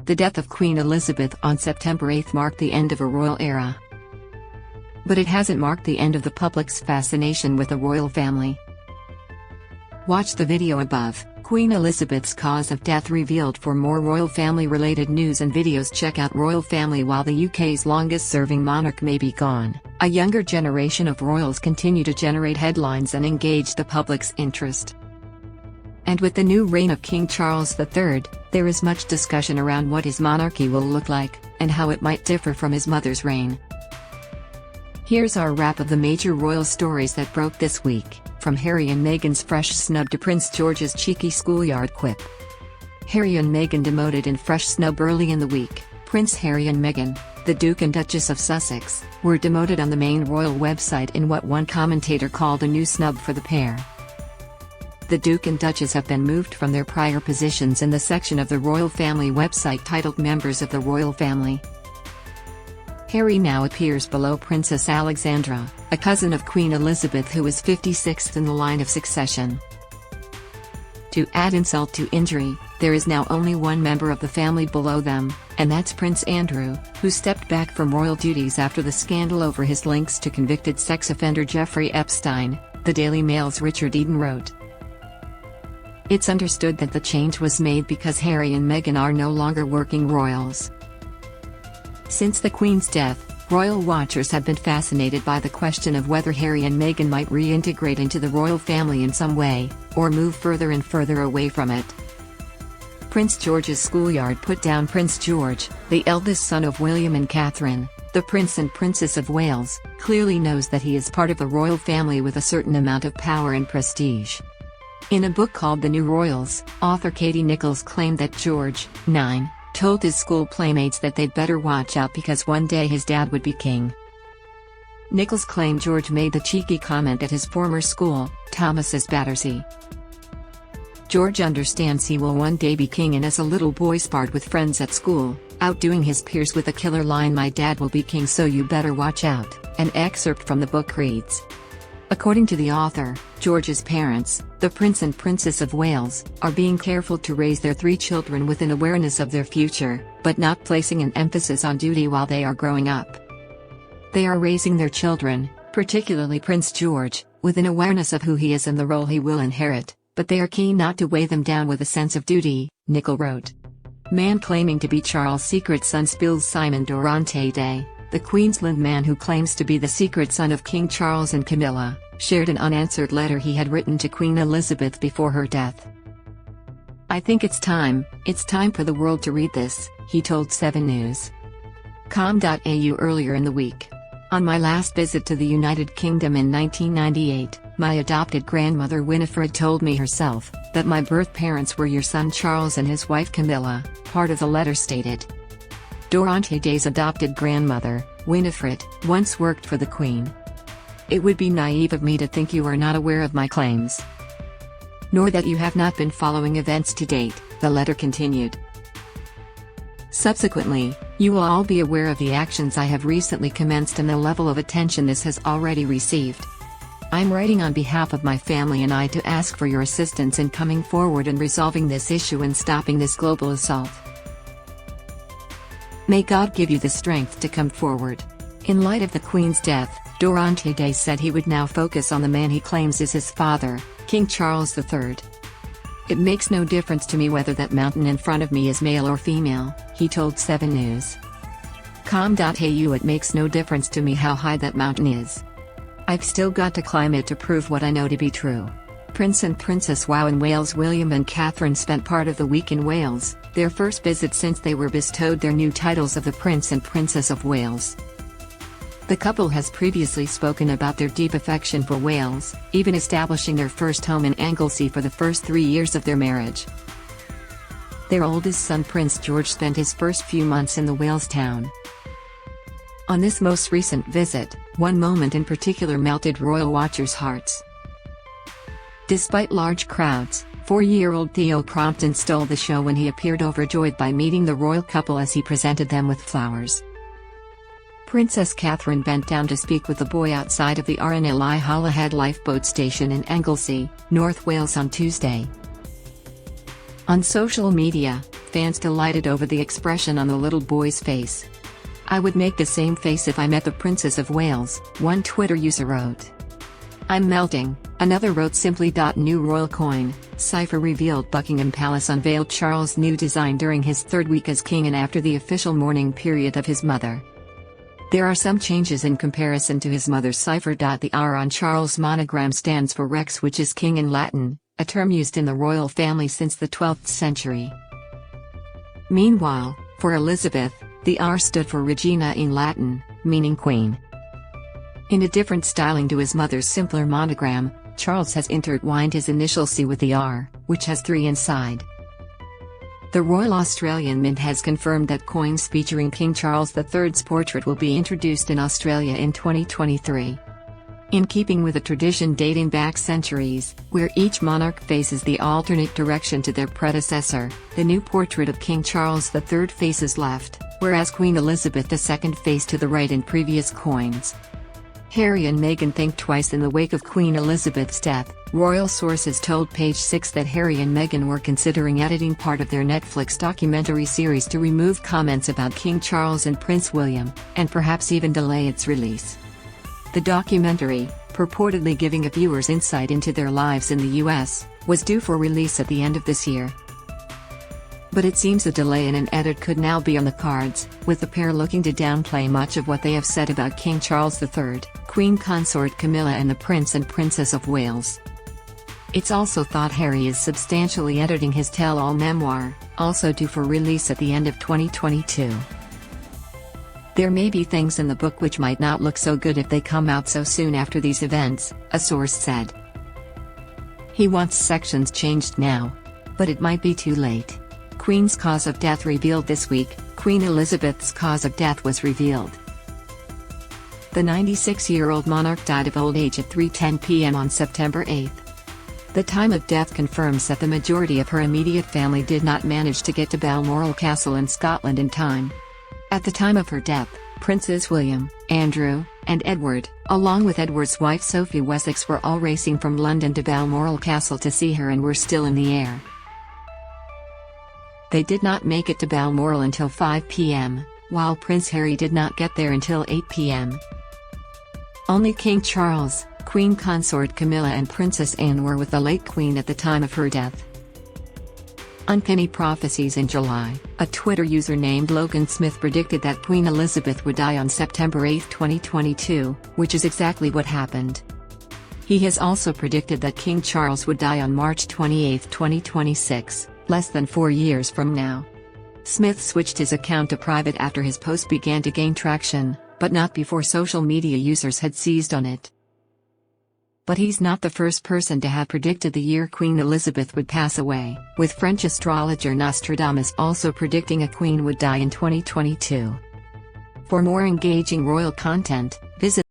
The death of Queen Elizabeth on September 8 marked the end of a royal era. But it hasn't marked the end of the public's fascination with the royal family. Watch the video above. Queen Elizabeth's cause of death revealed. For more royal family related news and videos, check out Royal Family. While the UK's longest serving monarch may be gone, a younger generation of royals continue to generate headlines and engage the public's interest. And with the new reign of King Charles III, there is much discussion around what his monarchy will look like, and how it might differ from his mother's reign. Here's our wrap of the major royal stories that broke this week, from Harry and Meghan's fresh snub to Prince George's cheeky schoolyard quip. Harry and Meghan demoted in fresh snub early in the week. Prince Harry and Meghan, the Duke and Duchess of Sussex, were demoted on the main royal website in what one commentator called a new snub for the pair. The Duke and Duchess have been moved from their prior positions in the section of the royal family website titled Members of the Royal Family. Harry now appears below Princess Alexandra, a cousin of Queen Elizabeth who is 56th in the line of succession. To add insult to injury, there is now only one member of the family below them, and that's Prince Andrew, who stepped back from royal duties after the scandal over his links to convicted sex offender Jeffrey Epstein, the Daily Mail's Richard Eden wrote. It's understood that the change was made because Harry and Meghan are no longer working royals. Since the Queen's death, royal watchers have been fascinated by the question of whether Harry and Meghan might reintegrate into the royal family in some way, or move further and further away from it. Prince George's schoolyard put down Prince George, the eldest son of William and Catherine, the Prince and Princess of Wales, clearly knows that he is part of the royal family with a certain amount of power and prestige. In a book called The New Royals, author Katie Nichols claimed that George, 9, told his school playmates that they'd better watch out because one day his dad would be king. Nichols claimed George made the cheeky comment at his former school, Thomas's Battersea. George understands he will one day be king, and as a little boy sparred with friends at school, outdoing his peers with a killer line, "My dad will be king, so you better watch out," an excerpt from the book reads. According to the author, George's parents, the Prince and Princess of Wales, are being careful to raise their 3 children with an awareness of their future, but not placing an emphasis on duty while they are growing up. They are raising their children, particularly Prince George, with an awareness of who he is and the role he will inherit, but they are keen not to weigh them down with a sense of duty, Nichols wrote. Man claiming to be Charles' secret son spills Simon Durante Day, the Queensland man who claims to be the secret son of King Charles and Camilla, shared an unanswered letter he had written to Queen Elizabeth before her death. "I think it's time for the world to read this," he told 7 News. Com.au earlier in the week. On my last visit to the United Kingdom in 1998, my adopted grandmother Winifred told me herself that my birth parents were your son Charles and his wife Camilla, part of the letter stated. Durante Day's adopted grandmother, Winifred, once worked for the Queen. "It would be naive of me to think you are not aware of my claims, nor that you have not been following events to date," the letter continued. Subsequently, "You will all be aware of the actions I have recently commenced and the level of attention this has already received. I'm writing on behalf of my family and I to ask for your assistance in coming forward and resolving this issue and stopping this global assault. May God give you the strength to come forward." In light of the Queen's death, Durante Day said he would now focus on the man he claims is his father, King Charles III. "It makes no difference to me whether that mountain in front of me is male or female," he told 7 News. Com.au "It makes no difference to me how high that mountain is. I've still got to climb it to prove what I know to be true." Prince and Princess Wow in Wales. William and Catherine spent part of the week in Wales, their first visit since they were bestowed their new titles of the Prince and Princess of Wales. The couple has previously spoken about their deep affection for Wales, even establishing their first home in Anglesey for the first 3 years of their marriage. Their oldest son Prince George spent his first few months in the Wales town. On this most recent visit, one moment in particular melted royal watchers' hearts. Despite large crowds, 4-year-old Theo Crompton stole the show when he appeared overjoyed by meeting the royal couple as he presented them with flowers. Princess Catherine bent down to speak with the boy outside of the RNLI Holyhead lifeboat station in Anglesey, North Wales on Tuesday. On social media, fans delighted over the expression on the little boy's face. "I would make the same face if I met the Princess of Wales," one Twitter user wrote. "I'm melting," another wrote simply. New royal coin, cipher revealed. Buckingham Palace unveiled Charles' new design during his third week as king and after the official mourning period of his mother. There are some changes in comparison to his mother's cipher. The R on Charles' monogram stands for Rex, which is king in Latin, a term used in the royal family since the 12th century. Meanwhile, for Elizabeth, the R stood for Regina in Latin, meaning queen. In a different styling to his mother's simpler monogram, Charles has intertwined his initial C with the R, which has 3 inside. The Royal Australian Mint has confirmed that coins featuring King Charles III's portrait will be introduced in Australia in 2023. In keeping with a tradition dating back centuries, where each monarch faces the alternate direction to their predecessor, the new portrait of King Charles III faces left, whereas Queen Elizabeth II faced to the right in previous coins. Harry and Meghan think twice in the wake of Queen Elizabeth's death. Royal sources told Page 6 that Harry and Meghan were considering editing part of their Netflix documentary series to remove comments about King Charles and Prince William, and perhaps even delay its release. The documentary, purportedly giving viewers insight into their lives in the US, was due for release at the end of this year. But it seems a delay in an edit could now be on the cards, with the pair looking to downplay much of what they have said about King Charles III, Queen Consort Camilla and the Prince and Princess of Wales. It's also thought Harry is substantially editing his tell-all memoir, also due for release at the end of 2022. There may be things in the book which might not look so good if they come out so soon after these events, a source said. He wants sections changed now. But it might be too late. Queen's cause of death revealed this week. Queen Elizabeth's cause of death was revealed. The 96-year-old monarch died of old age at 3:10 p.m. on September 8. The time of death confirms that the majority of her immediate family did not manage to get to Balmoral Castle in Scotland in time. At the time of her death, Princes William, Andrew, and Edward, along with Edward's wife Sophie Wessex, were all racing from London to Balmoral Castle to see her and were still in the air. They did not make it to Balmoral until 5 p.m., while Prince Harry did not get there until 8 p.m. Only King Charles, Queen Consort Camilla and Princess Anne were with the late Queen at the time of her death. Uncanny prophecies. In July, a Twitter user named Logan Smith predicted that Queen Elizabeth would die on September 8, 2022, which is exactly what happened. He has also predicted that King Charles would die on March 28, 2026. Less than 4 years from now. Smith switched his account to private after his post began to gain traction, but not before social media users had seized on it. But he's not the first person to have predicted the year Queen Elizabeth would pass away, with French astrologer Nostradamus also predicting a queen would die in 2022. For more engaging royal content, visit